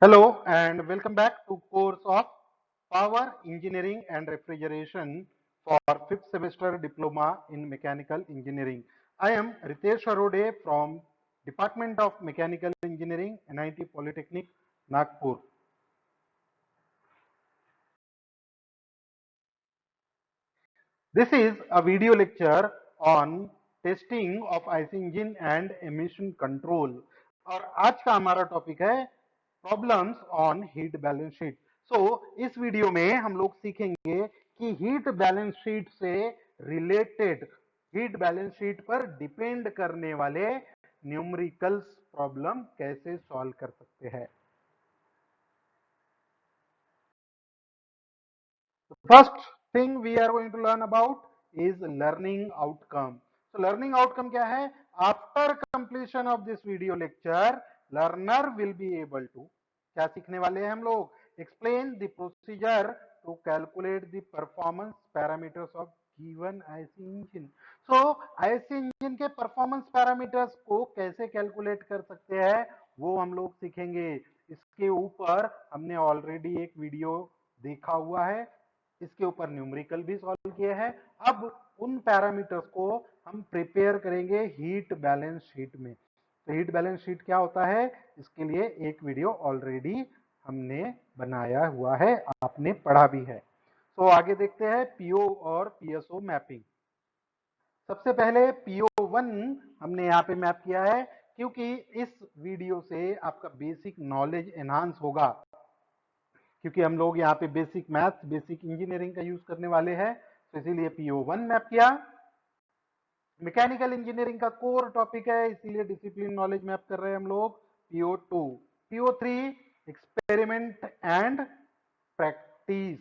Hello and welcome back to course of Power Engineering and Refrigeration for 5th semester diploma in mechanical engineering. I am Ritesh Arode from Department of Mechanical Engineering, NIT Polytechnic, Nagpur. This is a video lecture on testing of IC engine and emission control. और आज का हमारा topic है problems on heat balance sheet. So इस video में हम लोग सीखेंगे कि हीट बैलेंस शीट से रिलेटेड हीट बैलेंस शीट पर डिपेंड करने वाले न्यूमेरिकल्स प्रॉब्लम कैसे सॉल्व कर सकते हैं। First thing we are going to learn about is learning outcome. So learning outcome क्या है? After completion of this video lecture, learner will be able to क्या सीखने वाले हैं हम लोग? Explain the procedure to calculate the performance parameters of given IC engine. So IC engine के performance parameters को कैसे calculate कर सकते हैं वो हम लोग सीखेंगे। इसके ऊपर हमने ऑलरेडी एक वीडियो देखा हुआ है, इसके ऊपर न्यूमेरिकल भी सॉल्व किए हैं। अब उन पैरामीटर्स को हम प्रिपेयर करेंगे हीट बैलेंस शीट में। तो हीट बैलेंस शीट क्या होता है, इसके लिए एक वीडियो ऑलरेडी हमने बनाया हुआ है, आपने पढ़ा भी है। तो आगे देखते हैं पीओ और पीएसओ मैपिंग। सबसे पहले PO1 हमने यहाँ पे मैप किया है, क्योंकि इस वीडियो से आपका बेसिक नॉलेज एनहांस होगा, क्योंकि हम लोग यहाँ पे बेसिक मैथ्स बेसिक इंजीनियरिंग का यूज करने वाले हैं। तो इसीलिए PO1 मैप किया। मैकेनिकल इंजीनियरिंग का कोर टॉपिक है, इसीलिए डिसिप्लिन नॉलेज मैप कर रहे हैं हम लोग। PO2 PO3 experiment and practice.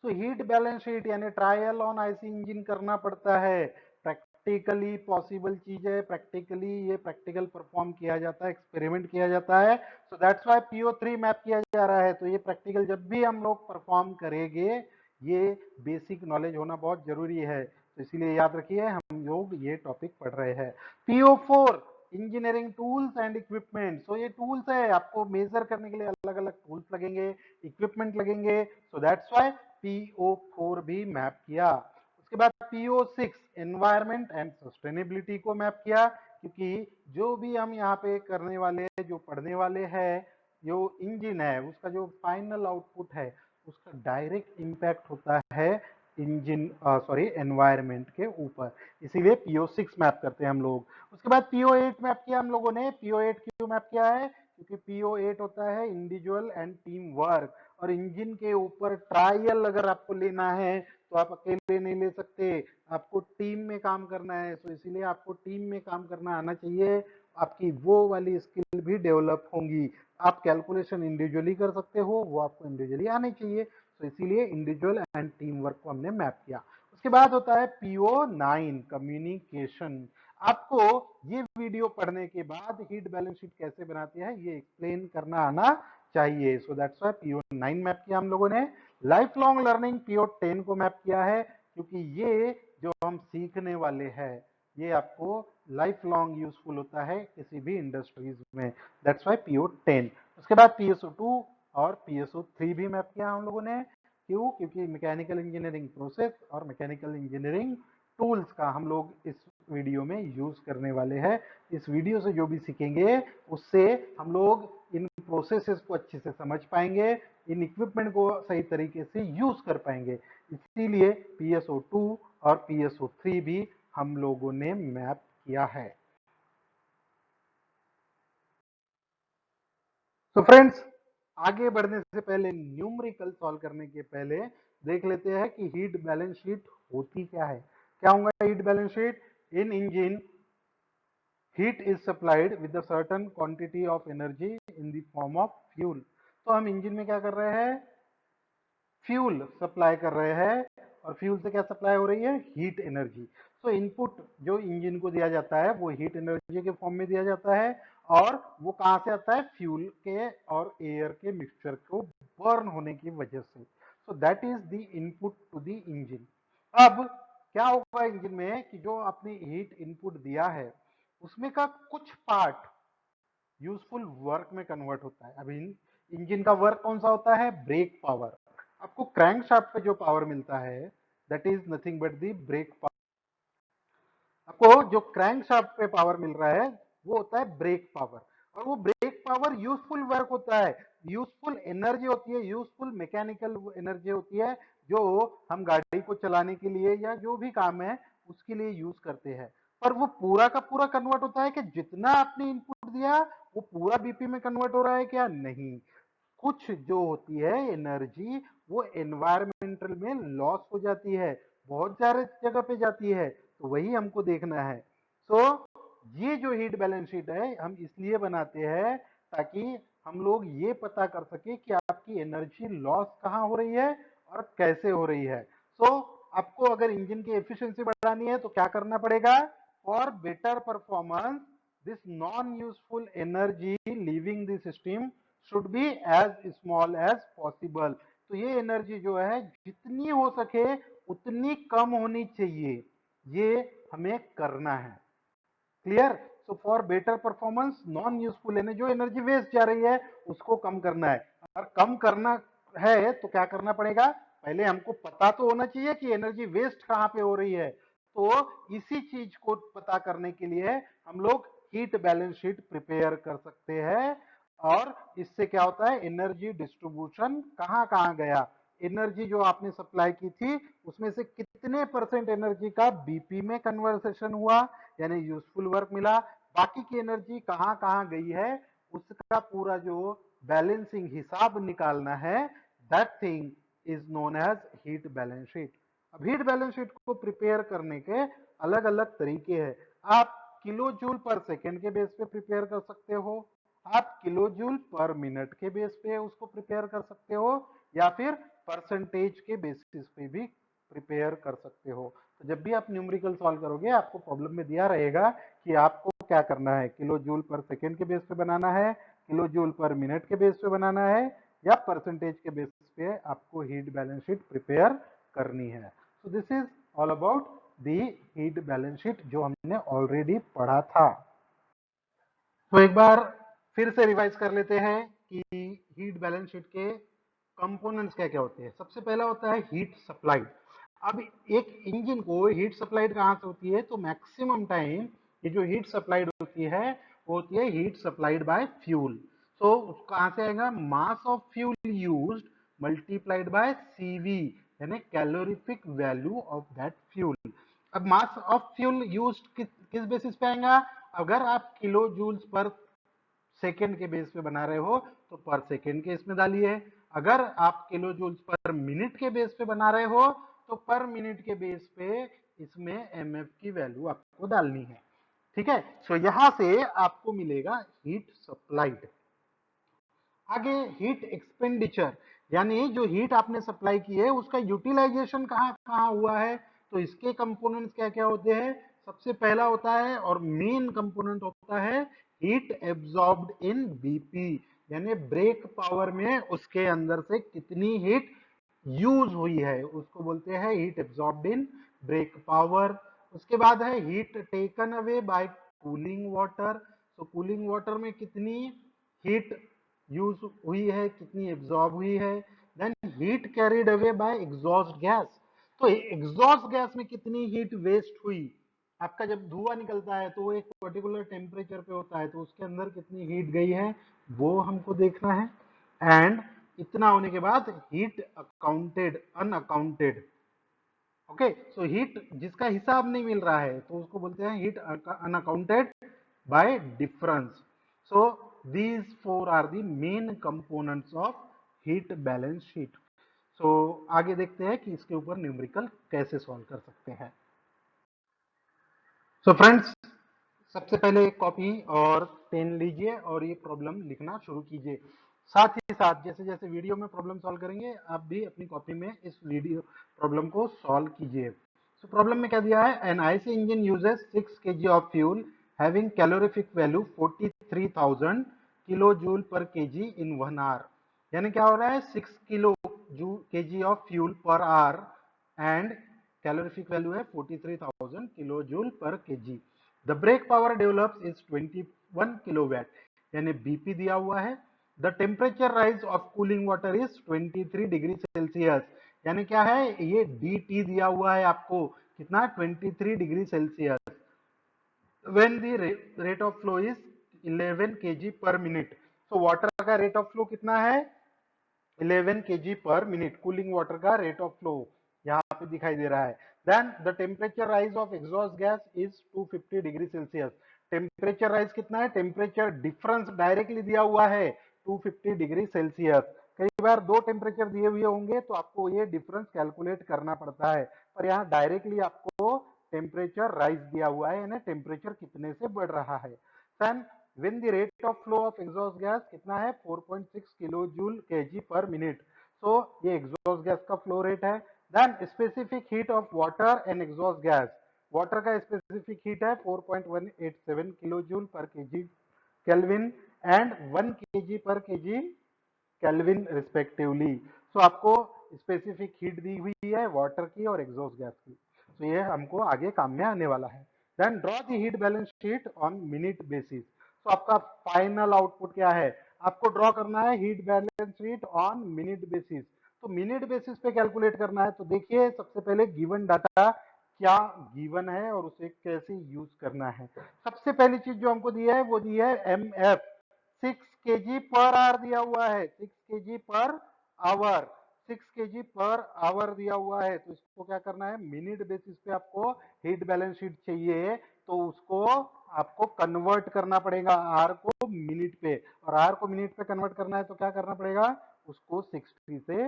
तो हीट बैलेंस शीट यानी ट्रायल ऑन आईसी इंजन करना पड़ता है, प्रैक्टिकली पॉसिबल चीज है, प्रैक्टिकली ये प्रैक्टिकल परफॉर्म किया जाता है, एक्सपेरिमेंट किया जाता है। So that's why PO3 map किया जा रहा है। तो ये प्रैक्टिकल जब भी हम लोग परफॉर्म करेंगे, ये बेसिक नॉलेज होना बहुत जरूरी है। तो इसीलिए याद रखिए हम लोग ये टॉपिक पढ़ रहे हैं। PO4 engineering tools and equipment. So ये टूल्स है, आपको मेजर करने के लिए अलग अलग टूल्स लगेंगे, इक्विपमेंट लगेंगे। सो दैट्स व्हाई PO4 भी मैप किया। उसके बाद PO6 एनवायरमेंट एंड सस्टेनेबिलिटी को मैप किया, क्योंकि जो भी हम यहाँ पे करने वाले, जो पढ़ने वाले हैं, जो इंजन है उसका जो फाइनल आउटपुट है उसका डायरेक्ट इंपैक्ट होता है इंजन एनवायरमेंट के ऊपर। इसीलिए PO6 मैप करते हैं हम लोग। उसके बाद PO8 मैप किया हम लोगों ने। PO8 क्यों मैप किया है? क्योंकि PO8 होता है इंडिविजुअल एंड टीम वर्क। और इंजन के ऊपर ट्रायल अगर आपको लेना है तो आप अकेले नहीं ले सकते, आपको टीम में काम करना है। तो इसीलिए आपको टीम में काम करना आना चाहिए, आपकी वो वाली स्किल भी डेवलप होंगी। आप कैलकुलेशन इंडिविजुअली कर सकते हो, वो आपको इंडिविजुअली आनी चाहिए। तो इसीलिए इंडिविजुअल एंड टीम वर्क को हमने मैप किया। उसके बाद होता है PO9 कम्युनिकेशन। आपको ये वीडियो पढ़ने के बाद हीट बैलेंस शीट कैसे बनाती है ये एक्सप्लेन करना आना चाहिए। So that's why PO9 map किया हम लोगों ने। लाइफ लॉन्ग लर्निंग PO10 को मैप किया है, क्योंकि ये जो हम सीखने वाले हैं ये आपको लाइफ लॉन्ग यूजफुल होता है किसी भी इंडस्ट्रीज में। That's why PO10। उसके बाद PSO2 और PSO3 भी मैप किया हम लोगों ने। क्यों? क्योंकि मैकेनिकल इंजीनियरिंग प्रोसेस और मैकेनिकल इंजीनियरिंग टूल्स का हम लोग इस वीडियो में यूज करने वाले हैं। इस वीडियो से जो भी सीखेंगे उससे हम लोग इन प्रोसेसेस को अच्छे से समझ पाएंगे, इन इक्विपमेंट को सही तरीके से यूज कर पाएंगे। इसीलिए PSO2 और PSO3 भी हम लोगों ने मैप किया है। तो फ्रेंड्स, आगे बढ़ने से पहले, न्यूमेरिकल सॉल्व करने के पहले देख लेते हैं कि हीट बैलेंस शीट होती क्या है। क्या होगा heat balance sheet? In engine heat is supplied with a certain quantity of energy in the form of fuel. तो हम इंजन में क्या कर रहे हैं? फ्यूल सप्लाई कर रहे हैं। और फ्यूल से क्या सप्लाई हो रही है? Heat energy. तो इनपुट जो इंजन को दिया जाता है वो हीट एनर्जी के फॉर्म में दिया जाता है, और वो कहां से आता है? फ्यूल के और एयर के मिक्सचर को बर्न होने की वजह से। So that is the input to the engine. अब क्या होगा इंजन में कि जो आपने हीट इनपुट दिया है उसमें का कुछ पार्ट यूजफुल वर्क में कन्वर्ट होता है। अभी इंजन का वर्क कौन सा होता है? Brake power. आपको क्रैंक शाफ्ट पे जो पावर मिलता है that is nothing but the brake power. आपको जो क्रैंक शाफ्ट पे पावर मिल रहा है वो होता है ब्रेक पावर, और वो ब्रेक पावर यूजफुल वर्क होता है, यूजफुल एनर्जी होती है, यूजफुल मैकेनिकल एनर्जी होती है जो हम गाड़ी को चलाने के लिए या जो भी काम है उसके लिए यूज करते हैं। पर वो पूरा का पूरा कन्वर्ट होता है कि जितना आपने इनपुट दिया वो पूरा बीपी में कन्वर्ट हो रहा है क्या? नहीं। कुछ जो होती है एनर्जी वो एनवायरमेंटल में लॉस हो जाती है, बहुत सारे जगह पे जाती है, तो वही हमको देखना है। सो ये जो हीट बैलेंस शीट है हम इसलिए बनाते हैं ताकि हम लोग ये पता कर सके कि आपकी एनर्जी लॉस कहाँ हो रही है और कैसे हो रही है। सो आपको अगर इंजन की एफिशिएंसी बढ़ानी है तो क्या करना पड़ेगा? For better performance this non useful energy leaving the system should be as small as possible. तो ये एनर्जी जो है जितनी हो सके उतनी कम होनी चाहिए, ये हमें करना है। Clear? So for better performance non useful energy, जो एनर्जी वेस्ट जा रही है उसको कम करना है। और कम करना है तो क्या करना पड़ेगा? पहले हमको पता तो होना चाहिए कि एनर्जी वेस्ट कहाँ पे हो रही है, तो इसी चीज को पता करने के लिए हम लोग हीट बैलेंस शीट प्रिपेयर कर सकते हैं। और इससे क्या होता है? एनर्जी डिस्ट्रीब्यूशन कहाँ कहाँ गया, एनर्जी जो आपने सप्लाई की थी उसमें से कितने परसेंट एनर्जी का बीपी में कन्वर्सेशन हुआ यानी यूजफुल वर्क मिला, बाकी की एनर्जी कहाँ कहाँ गई है उसका पूरा जो बैलेंसिंग हिसाब निकालना है, that thing is known as heat balance sheet. अब हीट बैलेंस शीट को प्रिपेयर करने के अलग अलग तरीके हैं। आप किलो जूल पर सेकेंड के बेस पे प्रिपेयर कर सकते हो, आप किलो जूल पर मिनट के बेस पे उसको प्रिपेयर कर सकते हो, या फिर परसेंटेज के बेसिस पे भी प्रिपेयर कर सकते हो। तो जब भी आप न्यूमेरिकल सॉल्व करोगे आपको प्रॉब्लम में दिया रहेगा कि आपको क्या करना है, किलो जूल पर सेकेंड के बेस पे बनाना है, किलो जूल पर मिनट के बेस पे बनाना है, या परसेंटेज के बेस पे आपको हीट बैलेंस शीट प्रिपेयर करनी है। So this is all about the heat balance sheet जो हमने ऑलरेडी पढ़ा था। तो एक बार फिर से रिवाइज कर लेते हैं कि हीट बैलेंस शीट के कंपोनेंट्स क्या क्या होते हैं। सबसे पहला होता है हीट सप्लाइड। अब एक इंजन को हीट सप्लाइड कहाँ से होती है? तो मैक्सिमम टाइम ये जो हीट सप्लाइड होती है वो होती है हीट सप्लाइड बाय फ्यूल। तो कहाँ से आएगा? Mass of fuel used multiplied by CV यानी calorific value of that fuel. अब मास ऑफ फ्यूल यूज्ड किस बेसिस पे आएगा? अगर आप किलो जूल्स पर सेकेंड के बेस पे बना रहे हो तो पर सेकेंड के इसमें डालिए, अगर आप किलो जूल्स पर मिनट के बेस पे बना रहे हो तो पर मिनट के बेस पे इसमें एमएफ की वैल्यू आपको डालनी है। ठीक है? सो यहां से आपको मिलेगा हीट सप्लाइड। आगे हीट एक्सपेंडिचर यानी जो हीट आपने सप्लाई की है उसका यूटिलाइजेशन कहाँ कहाँ हुआ है। तो इसके कंपोनेंट्स क्या क्या होते हैं? सबसे पहला होता है और मेन कंपोनेंट होता है हीट एब्जॉर्ब्ड इन बीपी यानी ब्रेक पावर में उसके अंदर से कितनी हीट यूज हुई है उसको बोलते हैं heat absorbed in brake power. उसके बाद है heat taken away by cooling water. तो कूलिंग वाटर में कितनी हीट यूज हुई है, कितनी एब्जॉर्ब हुई है। Then heat carried away by exhaust gas. तो एग्जॉस्ट गैस में कितनी हीट वेस्ट हुई। आपका जब धुआं निकलता है तो वो एक पर्टिकुलर टेम्परेचर पे होता है तो उसके अंदर कितनी हीट गई है वो हमको देखना है। एंड इतना होने के बाद heat accounted unaccounted. Okay, so heat जिसका हिसाब नहीं मिल रहा है तो उसको बोलते हैं heat unaccounted bye difference. So these four are the main components of heat balance sheet. so आगे देखते हैं कि इसके ऊपर न्यूमेरिकल कैसे सॉल्व कर सकते हैं। सो फ्रेंड्स, सबसे पहले एक कॉपी और पेन लीजिए और ये प्रॉब्लम लिखना शुरू कीजिए। साथ ही साथ जैसे जैसे वीडियो में प्रॉब्लम सॉल्व करेंगे आप भी अपनी कॉपी में इस वीडियो प्रॉब्लम को सॉल्व कीजिए। सो प्रॉब्लम में क्या दिया है? An IC engine uses 6 kg of fuel having calorific value 43,000 kilo joule per KG in 1 hour. यानी क्या हो रहा है? 6 kilo KG of fuel per hour and calorific value है 43,000 kilo joule per KG. The brake power develops is 21 kilowatt. यानी BP दिया हुआ है। The temperature rise of cooling water is 23 degree Celsius, यानी क्या है, ये dt दिया हुआ है आपको कितना, 23 degree Celsius. when the rate of flow is 11 kg per minute, so water का रेट ऑफ फ्लो कितना है, 11 kg per minute. Cooling water का रेट ऑफ फ्लो यहाँ पे दिखाई दे रहा है। Then the temperature rise of exhaust gas is 250 degree Celsius. Temperature rise कितना है, टेम्परेचर डिफरेंस डायरेक्टली दिया हुआ है 250 डिग्री सेल्सियस। कई बार दो टेम्परेचर दिए हुए होंगे तो आपको ये डिफरेंस कैलकुलेट करना पड़ता है, पर यहाँ डायरेक्टली आपको टेम्परेचर राइज दिया हुआ है, यानी टेम्परेचर कितने से बढ़ रहा है। Then when the rate of flow of exhaust gas कितना है, 4.6 kilo joule kg per minute. So ये एग्जॉस्ट गैस का फ्लो रेट है। Then specific heat of water and exhaust gas, water का स्पेसिफिक हीट है 4.187 kilo joule per kg kelvin and 1 kg per kg kelvin respectively. So आपको specific heat दी हुई है water की और एग्जॉस्ट गैस की, तो ये हमको आगे काम में आने वाला है। देन draw the heat balance sheet on minute basis. तो आपका फाइनल आउटपुट क्या है, आपको ड्रॉ करना है heat balance sheet on minute basis. तो मिनट बेसिस पे कैलकुलेट करना है, तो देखिए सबसे पहले गिवन डाटा क्या गिवन है और उसे कैसे यूज करना है। सबसे पहली चीज जो हमको दी है वो दी है M F, 6 KG per hour दिया हुआ है, 6 KG per our, 6 KG per hour दिया हुआ है। तो इसको क्या करना है, मिनट बेसिस पे आपको हीट बैलेंस शीट चाहिए, तो उसको आपको कन्वर्ट करना पड़ेगा आर को मिनट पे, और आर को मिनट पे कन्वर्ट करना है तो क्या करना पड़ेगा, उसको 60 से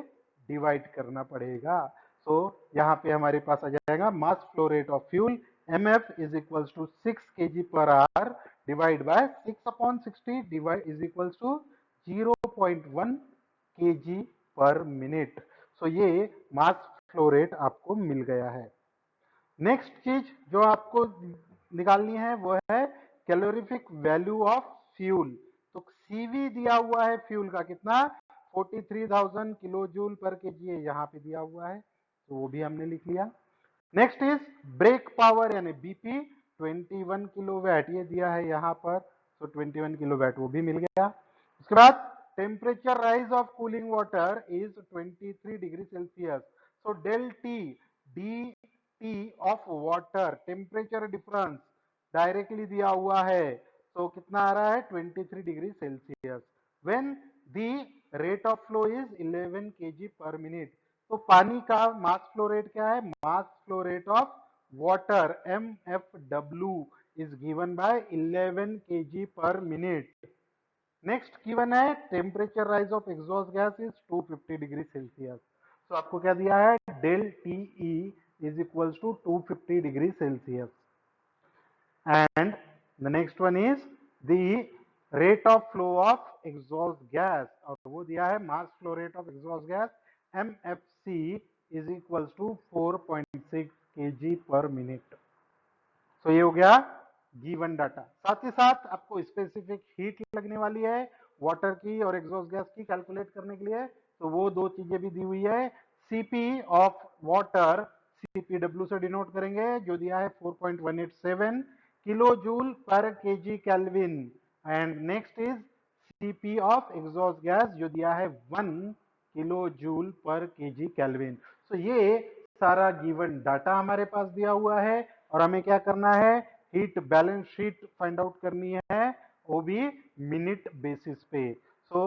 डिवाइड करना पड़ेगा। तो यहाँ पे हमारे पास आ जाएगा mass flow rate of fuel mf is equals to 6 kg per hour divide by 6/60 divide is equals to 0.1 kg per minute. So ये मास फ्लो रेट आपको मिल गया है। नेक्स्ट चीज जो आपको निकालनी है वो है कैलोरीफिक वैल्यू ऑफ फ्यूल। तो सीवी दिया हुआ है फ्यूल का कितना, 43,000 किलो जूल पर केजी, यहाँ पे दिया हुआ है, तो वो भी हमने लिख लिया। नेक्स्ट इज ब्रेक पावर यानी बीपी 21 किलोवाट, ये दिया है यहाँ पर, तो 21 किलोवाट वो भी मिल गया। उसके बाद temperature rise of cooling water is 23 degree Celsius. So del T D T of water, temperature difference directly दिया हुआ है, तो कितना आ रहा है 23 degree Celsius. When the rate of flow is 11 KG per minute, तो पानी का मास फ्लो रेट क्या है, mass flow rate of water MFW is given by 11 KG per minute. Next given है temperature rise of exhaust gas is 250 degree Celsius. तो आपको क्या दिया है, del TE is equals to 250 degree Celsius. And the next one is the rate of flow of exhaust gas, और वो दिया है mass flow rate of exhaust gas MFC is equals to 4.6 kg per minute. तो ये हो गया given data. साथ ही साथ आपको स्पेसिफिक हीट लगने वाली है वाटर की और एग्जॉस्ट गैस की कैलकुलेट करने के लिए, तो वो दो चीजें भी दी हुई है। सीपी ऑफ वाटर सीपीडब्ल्यू से डिनोट करेंगे, जो दिया है 4.187 kilo joule per kg kelvin. And next is CP of exhaust gas, जो दिया है 1 kilo joule per kg kelvin. तो ये सारा गिवन डाटा हमारे पास दिया हुआ है, और हमें क्या करना है, heat balance sheet find out करनी है, वो भी मिनट बेसिस पे। सो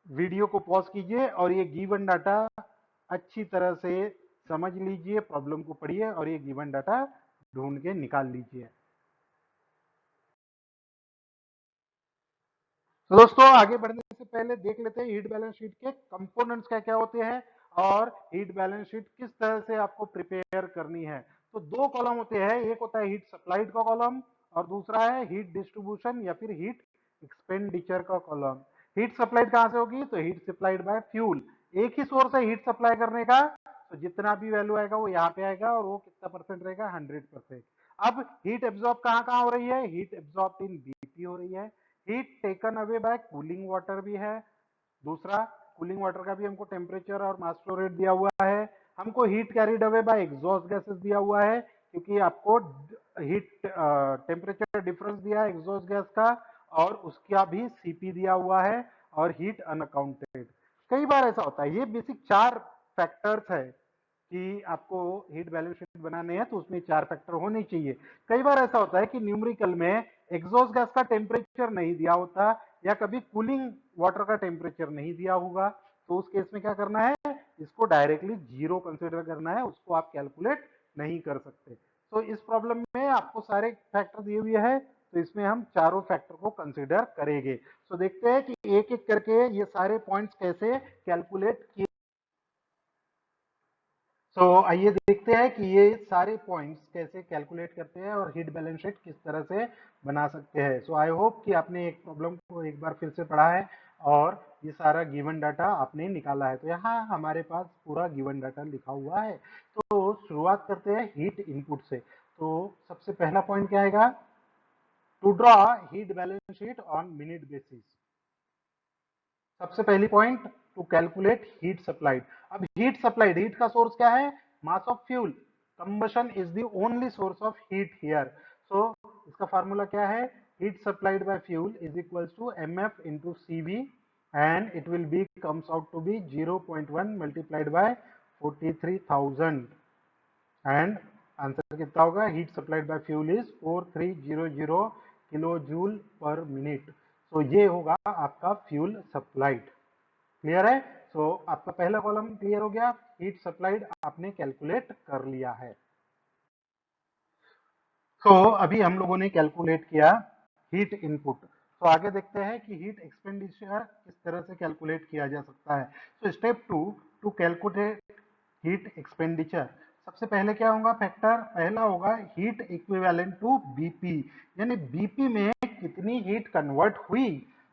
वीडियो को पॉज कीजिए और ये गिवन डाटा अच्छी तरह से समझ लीजिए, प्रॉब्लम को पढ़िए और ये गिवन डाटा ढूंढ के निकाल लीजिए। तो दोस्तों आगे बढ़ने से पहले देख लेते हैं हीट बैलेंस शीट के कंपोनेंट्स क्या क्या होते हैं और हीट बैलेंस शीट किस तरह से आपको प्रिपेयर करनी है। तो दो कॉलम होते हैं, एक होता है हीट सप्लाइड का कॉलम और दूसरा है हीट डिस्ट्रीब्यूशन या फिर हीट एक्सपेंडिचर का कॉलम। हीट सप्लाइड कहां से होगी, तो हीट सप्लाइड बाय फ्यूल। एक ही सोर्स है हीट सप्लाई करने का, तो जितना भी वैल्यू आएगा वो यहाँ पे आएगा, और वो कितना परसेंट रहेगा, 100%। अब हीट एब्जॉर्ब कहाँ हो रही है, हीट एब्जॉर्ब इन बीपी हो रही है। Heat taken away by cooling water भी है, दूसरा कूलिंग वाटर का भी हमको टेम्परेचर और मास फ्लो रेट दिया हुआ है। हमको heat carried away by exhaust gases दिया हुआ है, क्योंकि आपको हीट टेम्परेचर डिफरेंस दिया है एग्जॉस्ट गैस का, और उसका भी सीपी दिया हुआ है और हीट अनअकाउंटेड। कई बार ऐसा होता है, ये बेसिक 4 फैक्टर्स है कि आपको हीट बैलेंस शीट बनाने हैं तो उसमें 4 फैक्टर होने चाहिए। कई बार ऐसा होता है कि न्यूमेरिकल में एग्जॉस्ट गैस का टेम्परेचर नहीं दिया होता या कभी कूलिंग वाटर का टेम्परेचर नहीं दिया होगा, तो उस केस में क्या करना है, इसको डायरेक्टली जीरो कंसिडर करना है, उसको आप कैलकुलेट नहीं कर सकते। तो इस प्रॉब्लम में आपको सारे फैक्टर दिए हुए हैं, तो इसमें हम चारों फैक्टर को कंसिडर करेंगे। तो देखते हैं कि एक एक करके ये सारे पॉइंट्स कैसे कैलकुलेट किए। तो आइए देखते हैं कि ये सारे पॉइंट्स कैसे कैलकुलेट करते हैं और हीट बैलेंस शीट किस तरह से बना सकते हैं। सो आई होप कि आपने एक प्रॉब्लम को एक बार फिर से पढ़ा है और ये सारा गिवन डाटा आपने निकाला है। तो यहाँ हमारे पास पूरा गिवन डाटा लिखा हुआ है। तो शुरुआत करते हैं हीट इनपुट से। तो सबसे पहला पॉइंट क्या आएगा, to draw heat balance sheet on minute basis. सबसे पहली point, to calculate heat supplied. अब हीट सप्लाइड, हीट का सोर्स क्या है, mass of fuel. Combustion is the only source of heat here. So इसका फार्मूला क्या है, heat supplied by fuel is equals to mf into cv and it will be comes out to be 0.1 multiplied by 43,000 and answer कितना होगा, heat supplied by fuel is 4300 kilo joule per minute. तो ये होगा आपका fuel supplied. Clear है। सो आपका पहला column clear हो गया, हीट सप्लाइड आपने कैलकुलेट कर लिया है। तो अभी हम लोगों ने कैलकुलेट किया हीट इनपुट। तो आगे देखते हैं कि हीट एक्सपेंडिचर किस तरह से कैलकुलेट किया जा सकता है। तो step 2, to calculate heat expenditure. सबसे पहले क्या होगा फैक्टर, पहला होगा हीट इक्विवेलेंट टू बीपी, यानी बीपी में कितनी हीट कन्वर्ट हुई।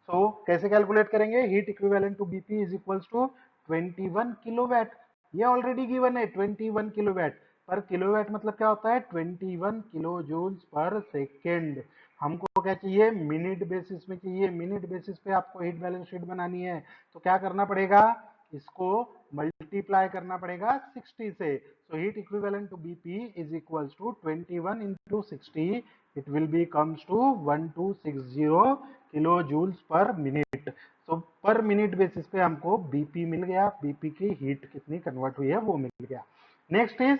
तो कैसे कैलकुलेट करेंगे, heat equivalent to BP is equals to 21 kilowatt. ये ऑलरेडी गिवन है 21 किलोवाट। पर किलोवाट मतलब क्या होता है, 21 किलो जूल्स पर सेकेंड। हमको क्या चाहिए, मिनट बेसिस में चाहिए। मिनट बेसिस पे आपको हीट बैलेंस शीट बनानी है तो क्या करना पड़ेगा, इसको मल्टीप्लाई करना पड़ेगा 60 से। So heat equivalent to BP is equals to 21 into 60, it will be comes to 1260 kilo joules per minute. तो पर मिनट बेसिस पे हमको बीपी मिल गया, बीपी की हीट कितनी कन्वर्ट हुई है वो मिल गया। Next is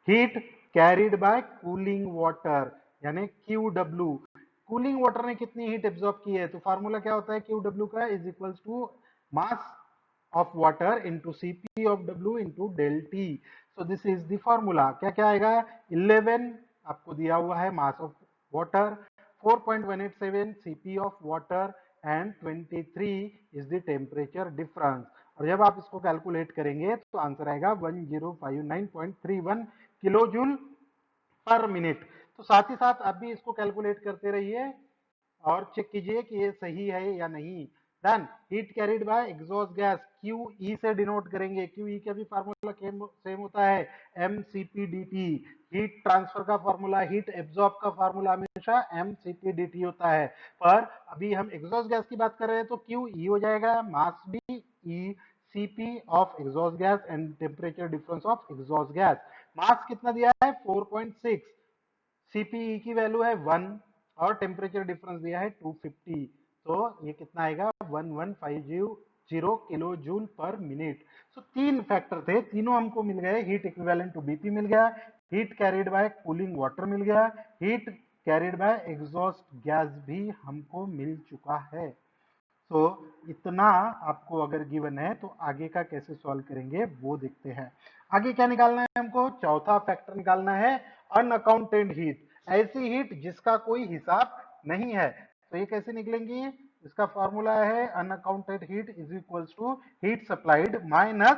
heat carried by cooling water, यानी QW। कूलिंग वाटर ने कितनी हीट एब्जॉर्ब की है, तो फार्मूला क्या होता है QW का, is equals to mass of water into Cp of W into del T. So this is the formula। क्या क्या आएगा, 11 आपको दिया हुआ है mass of water, 4.187 Cp of water and 23 is the temperature difference। और जब आप इसको कैलकुलेट करेंगे तो आंसर आएगा 1059.31 किलो जूल पर मिनट। तो साथ ही साथ आप भी इसको कैलकुलेट करते रहिए और चेक कीजिए कि ये सही है या नहीं। Then heat carried by exhaust gas, QE से डिनोट करेंगे। QE का भी फार्मूला सेम होता है, MCPDT। हीट ट्रांसफर का फार्मूला, हीट एब्जॉर्ब का फार्मूला हमेशा MCPDT होता है। पर अभी हम एग्जॉस्ट गैस की बात कर रहे हैं तो QE हो जाएगा, मास भी E, Cp of exhaust gas and temperature difference of exhaust gas. Mass कितना दिया है 4.6, सीपीई की वैल्यू है 1 और टेम्परेचर डिफरेंस दिया है 250। तो ये कितना आएगा 1150 किलो जूल पर मिनट। तो तीन फैक्टर थे, तीनों हमको मिल गए। हीट इक्विवेलेंट टू बीपी मिल गया, heat carried by cooling water मिल गया, heat carried by exhaust gas भी हमको मिल चुका है। तो इतना आपको अगर गिवन है तो आगे का कैसे सॉल्व करेंगे वो देखते हैं। आगे क्या निकालना है हमको, चौथा फैक्टर निकालना है अनअकाउंटेड हीट, ऐसी हीट जिसका कोई हिसाब नहीं है। तो ये कैसे निकलेंगी, इसका फॉर्मूला है unaccounted heat is equals to heat supplied minus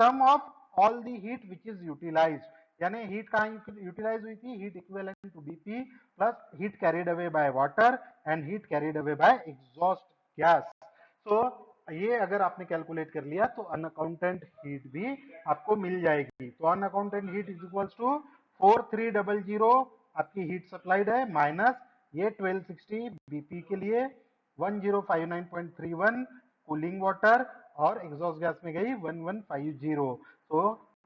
sum of all the heat which is utilized. यानी हीट कहाँ यूटिलाइज हुई थी, heat equivalent to BP plus heat carried away by water and heat carried away by exhaust gas. तो ये अगर आपने calculate कर लिया तो अनअकाउंटेड हीट भी आपको मिल जाएगी। तो unaccounted heat is equals to 4300 आपकी हीट सप्लाइड है, माइनस ये 1260 बीपी के लिए, 1059.31 कूलिंग वाटर और एग्जॉस्ट गैस में गई 1150। तो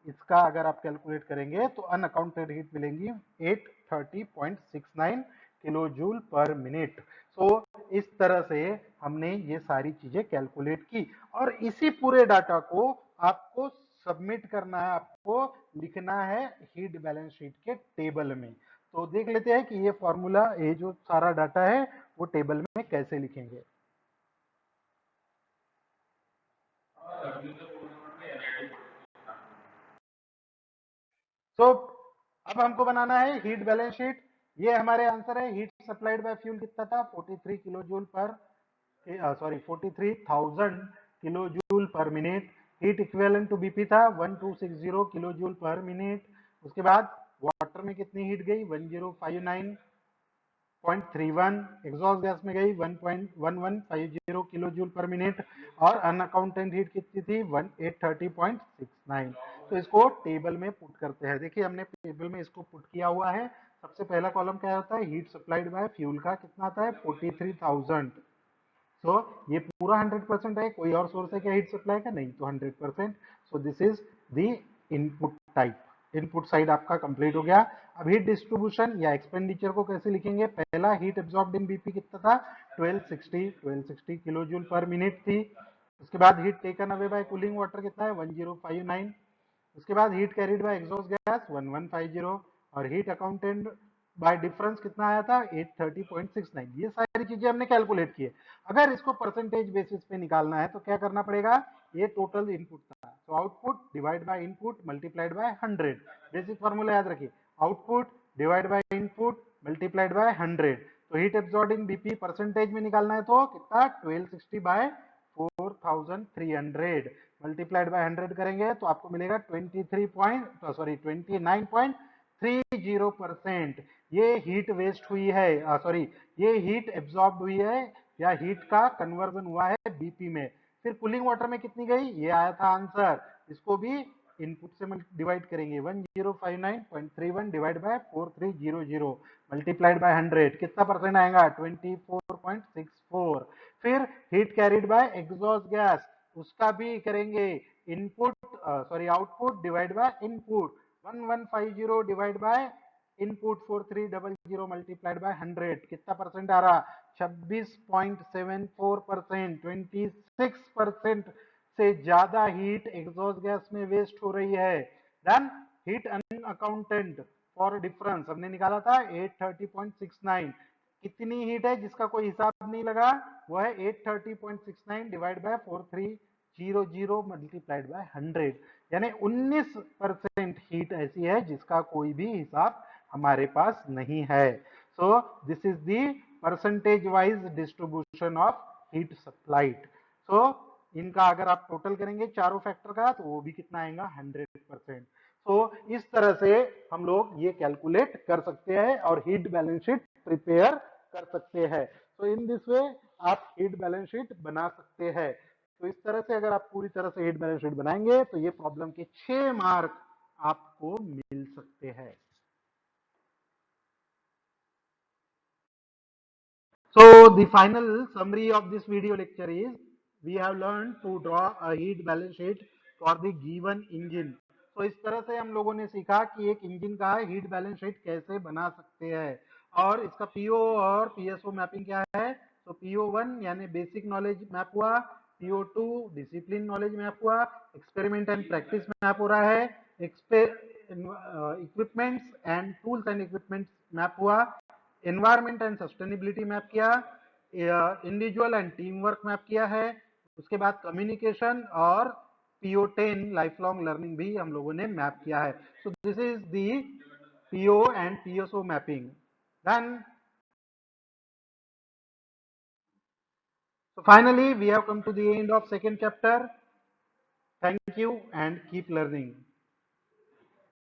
इसका अगर आप कैलकुलेट करेंगे तो अनअकाउंटेड हीट मिलेंगी 830.69 किलो जूल पर मिनट। तो इस तरह से हमने ये सारी चीजें कैलकुलेट की और इसी पूरे डाटा को आपको सबमिट करना है, आपको लिखना है हीट बैलेंस शीट के टेबल में। तो देख लेते हैं कि ये फॉर्मूला, ये जो सारा डाटा है वो टेबल में कैसे लिखेंगे। तो अब हमको बनाना है हीट बैलेंस शीट। ये हमारे आंसर है, हीट सप्लाइड बाय फ्यूल कितना था, 43 kilo joule per, sorry 43,000 kilo joule per minute. Heat equivalent to BP था 1260 किलो जूल पर मिनट। उसके बाद वाटर में कितनी हीट गई, 1059.31। एग्जॉस्ट गैस में गई 1.1150 किलो जूल पर मिनट और अनअकाउंटेड हीट कितनी थी, 830.69। तो इसको टेबल में पुट करते हैं। देखिए हमने टेबल में इसको पुट किया हुआ है। सबसे पहला कॉलम क्या होता है, हीट सप्लाइड बाय फ्यूल का कितना आता है, 43,000। सो ये पूरा 100% है, कोई और सोर्स है क्या हीट सप्लाई का, नहीं, तो 100%। सो this is the input type. Input side आपका कंप्लीट हो गया। अब हीट डिस्ट्रीब्यूशन या एक्सपेंडिचर को कैसे लिखेंगे, पहला हीट एब्जॉर्ब्ड इन बीपी कितना था, 1260 किलो जूल पर मिनट थी। उसके बाद heat taken away by cooling water कितना है, 1059। उसके बाद heat carried by exhaust gas 1150 और हीट अकाउंटेड बाय डिफरेंस कितना आया था, 830.69। ये सारी चीजें हमने कैलकुलेट की है। अगर इसको परसेंटेज बेसिस पे निकालना है तो क्या करना पड़ेगा, ये टोटल इनपुट था, तो output divide by input multiplied by 100। Basic formula याद रखिए, output divide by input multiplied by 100। तो हीट एब्जॉर्ब्ड इन बीपी परसेंटेज में निकालना है तो कितना, 1260 बाय 4300 मल्टीप्लाइड बाय 100 करेंगे तो आपको मिलेगा 29.30%। ये हीट वेस्ट हुई है, सॉरी ये हीट एब्जॉर्ब हुई है या हीट का कन्वर्जन हुआ है बीपी में। फिर कूलिंग वाटर में कितनी गई, ये आया था आंसर, इसको भी इनपुट से डिवाइड करेंगे, 1059.31 डिवाइड बाय 4300 मल्टीप्लाइड बाय 100 कितना परसेंट आएगा, 24.64। फिर heat carried by exhaust gas, उसका भी करेंगे input, sorry output divide by input, 1150 divide by input 4300 multiplied by 100 कितना परसेंट आ रहा, 26.74%। 26% से ज्यादा हीट एग्जॉस्ट गैस में वेस्ट हो रही है। Then heat unaccounted for difference हमने निकाला था 830.69। कितनी हीट है जिसका कोई हिसाब नहीं लगा, वो है 830.69 डिवाइड बाय 4300 मल्टीप्लाइड बाय 100, यानी 19% हीट ऐसी है जिसका कोई भी हिसाब हमारे पास नहीं है। So this is the percentage wise distribution of heat supplied. So इनका अगर आप टोटल करेंगे चारों फैक्टर का तो वो भी कितना आएगा, 100%। तो इस तरह से हम लोग ये कैलकुलेट कर सकते हैं और हीट बैलेंस शीट प्रिपेयर कर सकते हैं। तो इन दिस वे आप हीट बैलेंस शीट बना सकते हैं। तो इस तरह से अगर आप पूरी तरह से हीट बैलेंस शीट बनाएंगे तो ये प्रॉब्लम के 6 मार्क आपको मिल सकते हैं। So the final summary of this video lecture is, we have learned to draw a heat balance sheet for the given engine. So इस तरह से हम लोगों ने सीखा कि एक इंजन का हीट बैलेंस शीट कैसे बना सकते हैं और इसका पीओ और पीएसओ मैपिंग क्या है। तो पीओ1 यानी बेसिक नॉलेज मैप हुआ, पीओ2 डिसिप्लिन नॉलेज मैप हुआ, एक्सपेरिमेंट एंड प्रैक्टिस मैप हो रहा है, equipments and tools and equipments map हुआ, एनवायरमेंट एंड सस्टेनेबिलिटी मैप किया, individual and team work map किया है। उसके बाद कम्युनिकेशन और PO10 लाइफ लॉन्ग लर्निंग भी हम लोगों ने मैप किया है। So this is the PO and PSO mapping. Then so finally we have come to the end of second chapter. Thank you and keep learning.